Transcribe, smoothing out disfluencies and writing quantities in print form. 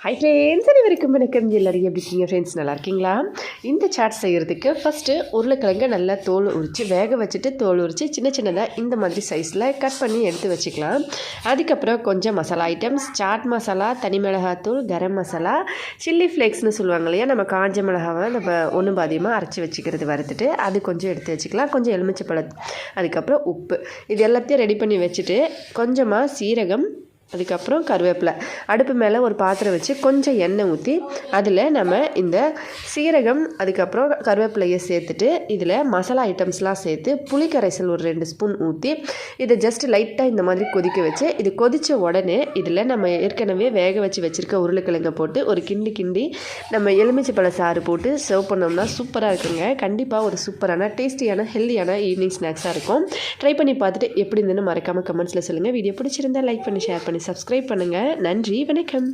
Hi friends, அனைவருக்கும் வணக்கம். எல்லாரும் எப்படி இருக்கீங்க ஃப்ரெண்ட்ஸ்? நல்லா இருக்கீங்களா? இந்த சாட் செய்கிறதுக்கு ஃபஸ்ட்டு உருளைக்கிழங்கு நல்லா தோல் உரித்து வேக வச்சுட்டு தோல் உரித்து சின்ன சின்னதாக இந்த மாதிரி சைஸில் கட் பண்ணி எடுத்து வச்சுக்கலாம். அதுக்கப்புறம் கொஞ்சம் மசாலா ஐட்டம்ஸ், சாட் மசாலா, தனி மிளகாத்தூள், கரம் மசாலா, சில்லி ஃப்ளேக்ஸ்னு சொல்லுவாங்க இல்லையா, நம்ம காஞ்ச மிளகாவை நம்ம ஒன்றும் பாதியமாக அரைச்சி வச்சுக்கிறது வறுத்துட்டு அது கொஞ்சம் எடுத்து வச்சுக்கலாம். கொஞ்சம் எலுமிச்சைப்பழம், அதுக்கப்புறம் உப்பு, இது எல்லாத்தையும் ரெடி பண்ணி வச்சுட்டு கொஞ்சமாக சீரகம், அதுக்கப்புறம் கருவேப்பிலை, அடுப்பு மேலே ஒரு பாத்திரம் வச்சு கொஞ்சம் எண்ணெய் ஊற்றி அதில் நம்ம இந்த சீரகம் அதுக்கப்புறம் கருவேப்பிலையை சேர்த்துட்டு இதில் மசாலா ஐட்டம்ஸ்லாம் சேர்த்து புளிக்கரைசல் ஒரு 2 ஸ்பூன் ஊற்றி இதை ஜஸ்ட் லைட்டாக இந்த மாதிரி கொதிக்க வச்சு இது கொதித்த உடனே இதில் நம்ம ஏற்கனவே வேக வச்சு வச்சுருக்க உருளைக்கிழங்கை போட்டு ஒரு கிண்டி நம்ம எலுமிச்சைப்பழ சாறு போட்டு சர்வ் பண்ணோம்னா சூப்பராக இருக்குங்க. கண்டிப்பாக ஒரு சூப்பரான டேஸ்டியான ஹெல்த்தியான ஈவினிங் ஸ்நாக்ஸாக இருக்கும். ட்ரை பண்ணி பார்த்துட்டு எப்படி இருந்துன்னு மறக்காமல் கமெண்ட்ஸில் சொல்லுங்கள். வீடியோ பிடிச்சிருந்தா லைக் பண்ணி ஷேர் பண்ணி சப்ஸ்கிரைப் பண்ணுங்கள். நன்றி, வணக்கம்.